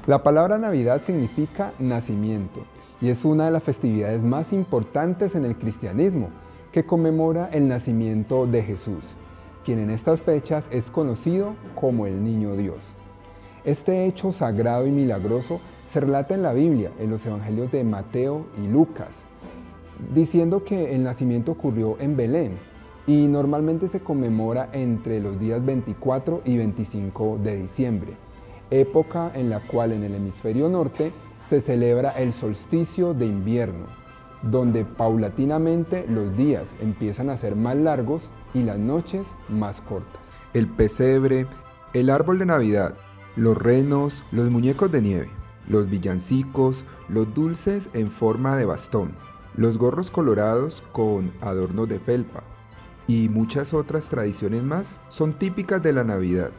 La palabra Navidad significa nacimiento y es una de las festividades más importantes en el cristianismo, que conmemora el nacimiento de Jesús, quien en estas fechas es conocido como el Niño Dios. Este hecho sagrado y milagroso se relata en la Biblia, en los evangelios de Mateo y Lucas, diciendo que el nacimiento ocurrió en Belén y normalmente se conmemora entre los días 24 y 25 de diciembre, época en la cual en el hemisferio norte se celebra el solsticio de invierno, donde paulatinamente los días empiezan a ser más largos y las noches más cortas. El pesebre, el árbol de Navidad, los renos, los muñecos de nieve, los villancicos, los dulces en forma de bastón, los gorros colorados con adornos de felpa y muchas otras tradiciones más son típicas de la Navidad.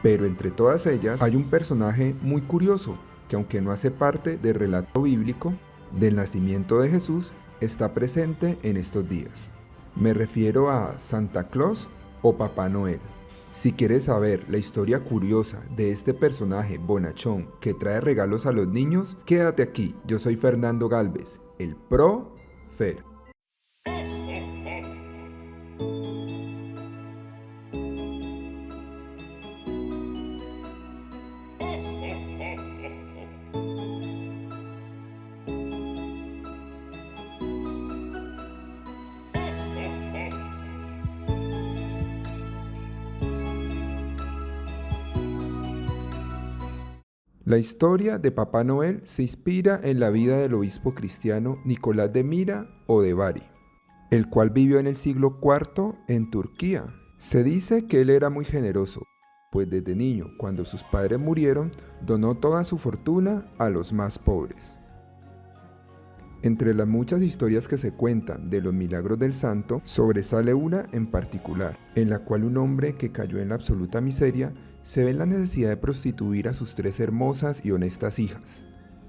Pero entre todas ellas hay un personaje muy curioso que, aunque no hace parte del relato bíblico del nacimiento de Jesús, está presente en estos días. Me refiero a Santa Claus o Papá Noel. Si quieres saber la historia curiosa de este personaje bonachón que trae regalos a los niños, quédate aquí. Yo soy Fernando Galvez, el Profer. La historia de Papá Noel se inspira en la vida del obispo cristiano Nicolás de Myra o de Bari, el cual vivió en el siglo IV en Turquía. Se dice que él era muy generoso, pues desde niño, cuando sus padres murieron, donó toda su fortuna a los más pobres. Entre las muchas historias que se cuentan de los milagros del santo, sobresale una en particular, en la cual un hombre que cayó en la absoluta miseria se ve en la necesidad de prostituir a sus 3 hermosas y honestas hijas,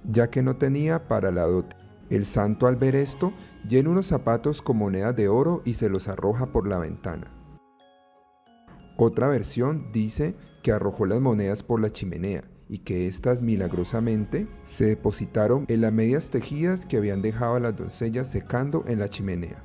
ya que no tenía para la dote. El santo, al ver esto, llena unos zapatos con monedas de oro y se los arroja por la ventana. Otra versión dice que arrojó las monedas por la chimenea y que éstas milagrosamente se depositaron en las medias tejidas que habían dejado a las doncellas secando en la chimenea.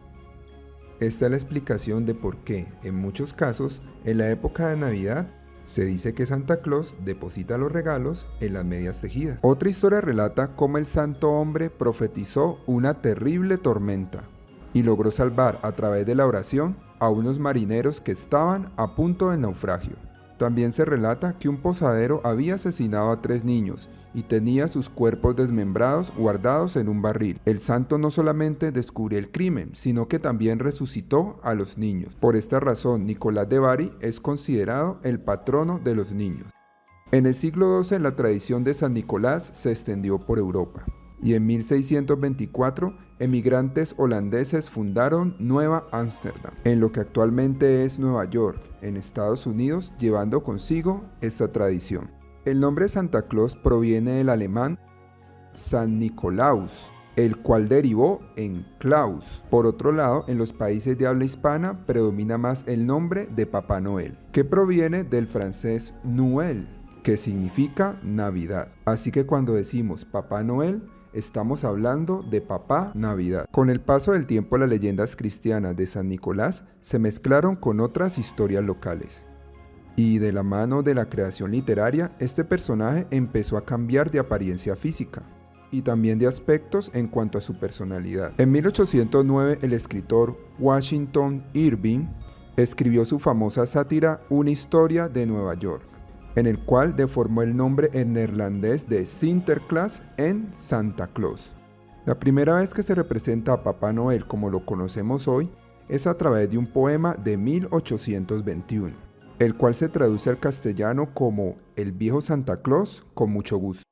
Esta es la explicación de por qué, en muchos casos, en la época de Navidad, se dice que Santa Claus deposita los regalos en las medias tejidas. Otra historia relata cómo el santo hombre profetizó una terrible tormenta y logró salvar a través de la oración a unos marineros que estaban a punto del naufragio. También se relata que un posadero había asesinado a 3 niños y tenía sus cuerpos desmembrados guardados en un barril. El santo no solamente descubrió el crimen, sino que también resucitó a los niños. Por esta razón, Nicolás de Bari es considerado el patrono de los niños. En el siglo XII, la tradición de San Nicolás se extendió por Europa, y en 1624, emigrantes holandeses fundaron Nueva Ámsterdam, en lo que actualmente es Nueva York, en Estados Unidos, llevando consigo esta tradición. El nombre Santa Claus proviene del alemán San Nikolaus, el cual derivó en Klaus. Por otro lado, en los países de habla hispana predomina más el nombre de Papá Noel, que proviene del francés Noël, que significa Navidad. Así que cuando decimos Papá Noel, estamos hablando de Papá Navidad. Con el paso del tiempo, las leyendas cristianas de San Nicolás se mezclaron con otras historias locales. Y de la mano de la creación literaria, este personaje empezó a cambiar de apariencia física y también de aspectos en cuanto a su personalidad. En 1809, el escritor Washington Irving escribió su famosa sátira Una historia de Nueva York, en el cual deformó el nombre en neerlandés de Sinterklaas en Santa Claus. La primera vez que se representa a Papá Noel como lo conocemos hoy es a través de un poema de 1821. El cual se traduce al castellano como El viejo Santa Claus con mucho gusto.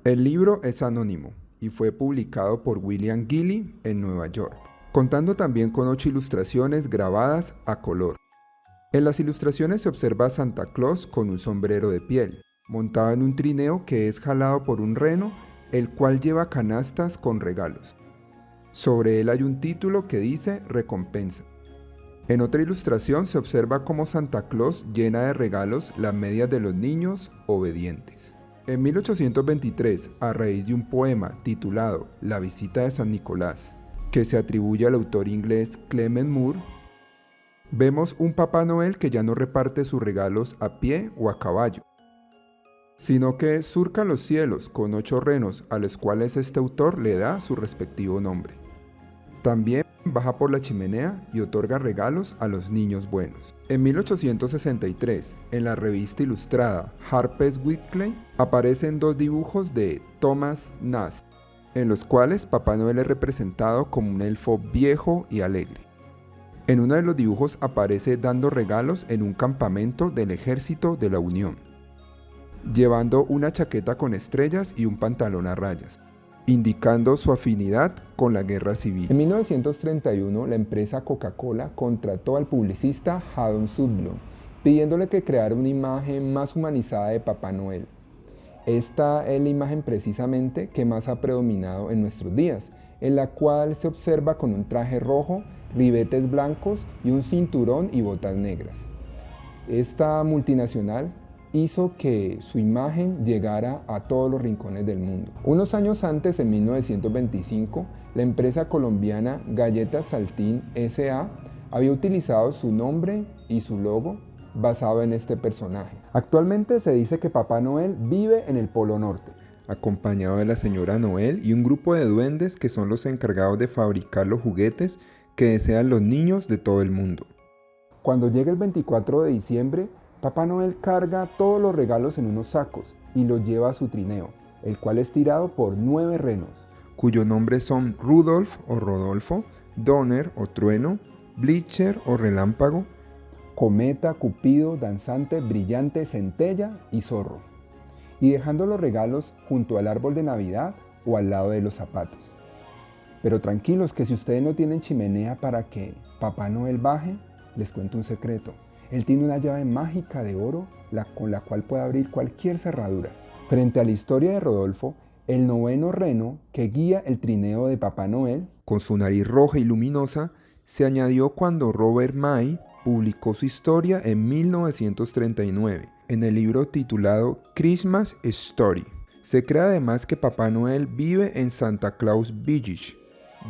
El libro es anónimo y fue publicado por William Gilley en Nueva York, contando también con 8 ilustraciones grabadas a color. En las ilustraciones se observa a Santa Claus con un sombrero de piel, montado en un trineo que es jalado por un reno, el cual lleva canastas con regalos. Sobre él hay un título que dice Recompensa. En otra ilustración se observa cómo Santa Claus llena de regalos las medias de los niños obedientes. En 1823, a raíz de un poema titulado La visita de San Nicolás, que se atribuye al autor inglés Clement Moore, vemos un Papá Noel que ya no reparte sus regalos a pie o a caballo, sino que surca los cielos con 8 renos a los cuales este autor le da su respectivo nombre. También baja por la chimenea y otorga regalos a los niños buenos. En 1863, en la revista ilustrada Harper's Weekly, aparecen 2 dibujos de Thomas Nast, en los cuales Papá Noel es representado como un elfo viejo y alegre. En uno de los dibujos aparece dando regalos en un campamento del Ejército de la Unión, llevando una chaqueta con estrellas y un pantalón a rayas, indicando su afinidad con la guerra civil. En 1931, la empresa Coca-Cola contrató al publicista Haddon Sundblom, pidiéndole que creara una imagen más humanizada de Papá Noel. Esta es la imagen precisamente que más ha predominado en nuestros días, en la cual se observa con un traje rojo, ribetes blancos y un cinturón y botas negras. Esta multinacional hizo que su imagen llegara a todos los rincones del mundo. Unos años antes, en 1925, la empresa colombiana Galletas Saltín S.A. había utilizado su nombre y su logo basado en este personaje. Actualmente se dice que Papá Noel vive en el Polo Norte, acompañado de la señora Noel y un grupo de duendes que son los encargados de fabricar los juguetes que desean los niños de todo el mundo. Cuando llega el 24 de diciembre, Papá Noel carga todos los regalos en unos sacos y los lleva a su trineo, el cual es tirado por 9 renos, cuyos nombres son Rudolf o Rodolfo, Donner o Trueno, Bleacher o Relámpago, Cometa, Cupido, Danzante, Brillante, Centella y Zorro, y dejando los regalos junto al árbol de Navidad o al lado de los zapatos. Pero tranquilos, que si ustedes no tienen chimenea para que Papá Noel baje, les cuento un secreto. Él tiene una llave mágica de oro con la cual puede abrir cualquier cerradura. Frente a la historia de Rodolfo, el 9º reno que guía el trineo de Papá Noel, con su nariz roja y luminosa, se añadió cuando Robert May publicó su historia en 1939 en el libro titulado Christmas Story. Se cree además que Papá Noel vive en Santa Claus Village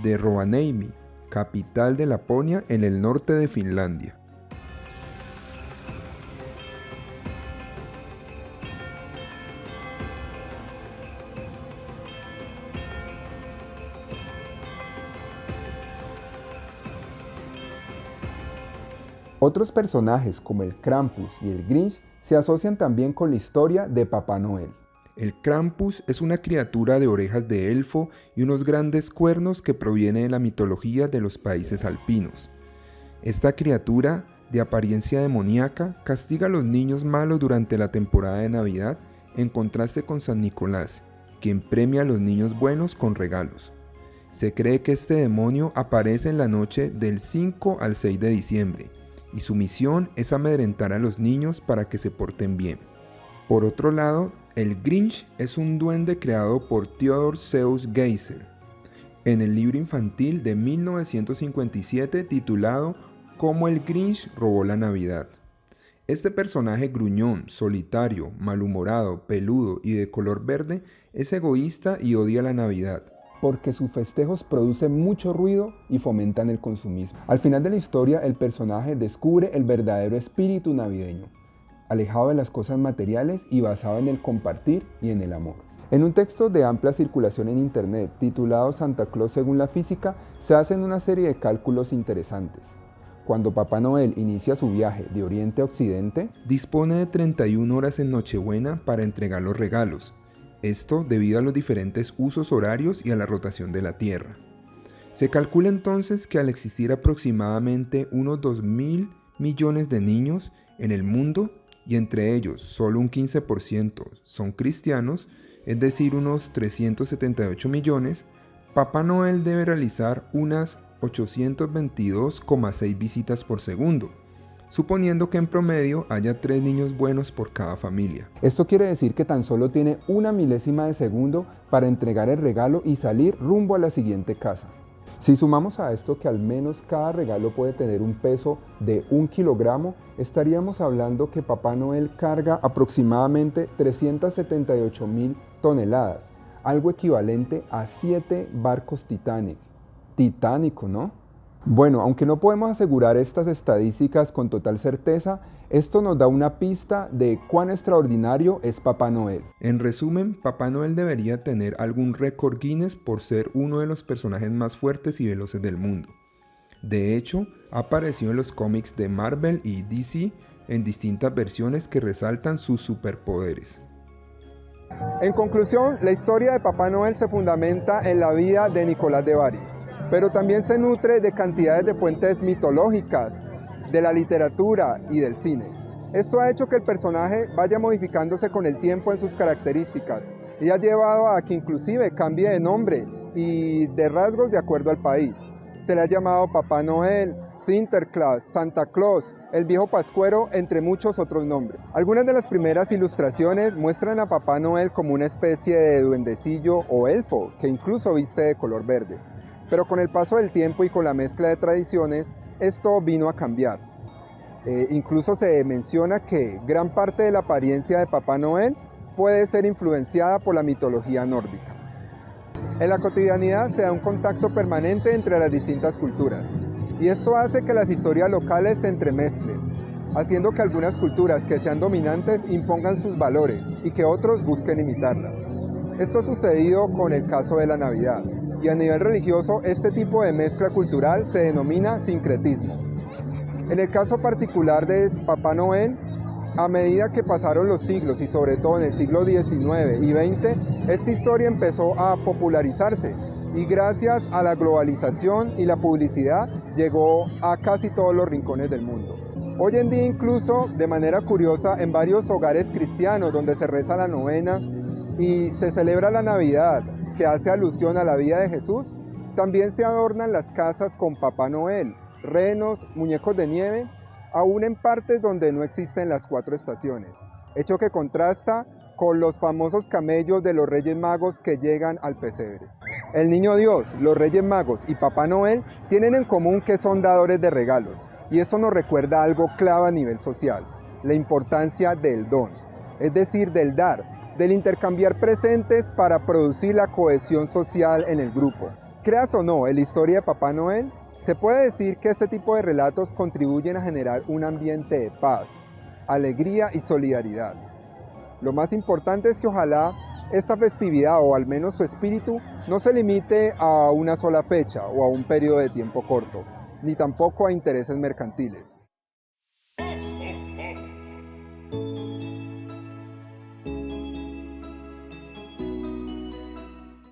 de Rovaniemi, capital de Laponia en el norte de Finlandia. Otros personajes como el Krampus y el Grinch se asocian también con la historia de Papá Noel. El Krampus es una criatura de orejas de elfo y unos grandes cuernos que proviene de la mitología de los países alpinos. Esta criatura, de apariencia demoníaca, castiga a los niños malos durante la temporada de Navidad, en contraste con San Nicolás, quien premia a los niños buenos con regalos. Se cree que este demonio aparece en la noche del 5 al 6 de diciembre, y su misión es amedrentar a los niños para que se porten bien. Por otro lado, el Grinch es un duende creado por Theodor Seuss Geisel en el libro infantil de 1957 titulado Cómo el Grinch robó la Navidad. Este personaje gruñón, solitario, malhumorado, peludo y de color verde es egoísta y odia la Navidad, porque sus festejos producen mucho ruido y fomentan el consumismo. Al final de la historia, el personaje descubre el verdadero espíritu navideño, alejado de las cosas materiales y basado en el compartir y en el amor. En un texto de amplia circulación en internet titulado Santa Claus según la física, se hacen una serie de cálculos interesantes. Cuando Papá Noel inicia su viaje de Oriente a Occidente, dispone de 31 horas en Nochebuena para entregar los regalos. Esto debido a los diferentes usos horarios y a la rotación de la Tierra. Se calcula entonces que al existir aproximadamente unos 2.000 millones de niños en el mundo, y entre ellos solo un 15% son cristianos, es decir, unos 378 millones, Papá Noel debe realizar unas 822,6 visitas por segundo, suponiendo que en promedio haya 3 niños buenos por cada familia. Esto quiere decir que tan solo tiene 1 milésima de segundo para entregar el regalo y salir rumbo a la siguiente casa. Si sumamos a esto que al menos cada regalo puede tener un peso de 1 kilogramo, estaríamos hablando que Papá Noel carga aproximadamente 378.000 toneladas, algo equivalente a 7 barcos Titanic. Titánico, ¿no? Bueno, aunque no podemos asegurar estas estadísticas con total certeza, esto nos da una pista de cuán extraordinario es Papá Noel. En resumen, Papá Noel debería tener algún récord Guinness por ser uno de los personajes más fuertes y veloces del mundo. De hecho, ha aparecido en los cómics de Marvel y DC en distintas versiones que resaltan sus superpoderes. En conclusión, la historia de Papá Noel se fundamenta en la vida de Nicolás de Bari, pero también se nutre de cantidades de fuentes mitológicas, de la literatura y del cine. Esto ha hecho que el personaje vaya modificándose con el tiempo en sus características y ha llevado a que inclusive cambie de nombre y de rasgos de acuerdo al país. Se le ha llamado Papá Noel, Sinterklaas, Santa Claus, el Viejo Pascuero, entre muchos otros nombres. Algunas de las primeras ilustraciones muestran a Papá Noel como una especie de duendecillo o elfo que incluso viste de color verde. Pero con el paso del tiempo y con la mezcla de tradiciones, esto vino a cambiar. Incluso se menciona que gran parte de la apariencia de Papá Noel puede ser influenciada por la mitología nórdica. En la cotidianidad se da un contacto permanente entre las distintas culturas, y esto hace que las historias locales se entremezclen, haciendo que algunas culturas que sean dominantes impongan sus valores y que otros busquen imitarlas. Esto ha sucedido con el caso de la Navidad, y a nivel religioso este tipo de mezcla cultural se denomina sincretismo. En el caso particular de Papá Noel, a medida que pasaron los siglos y sobre todo en el siglo XIX y XX, esta historia empezó a popularizarse y gracias a la globalización y la publicidad llegó a casi todos los rincones del mundo. Hoy en día incluso, de manera curiosa, en varios hogares cristianos donde se reza la novena y se celebra la Navidad, que hace alusión a la vida de Jesús, también se adornan las casas con Papá Noel, renos, muñecos de nieve, aún en partes donde no existen las 4 estaciones, hecho que contrasta con los famosos camellos de los Reyes Magos que llegan al pesebre. El Niño Dios, los Reyes Magos y Papá Noel tienen en común que son dadores de regalos, y eso nos recuerda algo clave a nivel social, la importancia del don, es decir, del dar, del intercambiar presentes para producir la cohesión social en el grupo. Creas o no, en la historia de Papá Noel, se puede decir que este tipo de relatos contribuyen a generar un ambiente de paz, alegría y solidaridad. Lo más importante es que ojalá esta festividad, o al menos su espíritu, no se limite a una sola fecha o a un periodo de tiempo corto, ni tampoco a intereses mercantiles.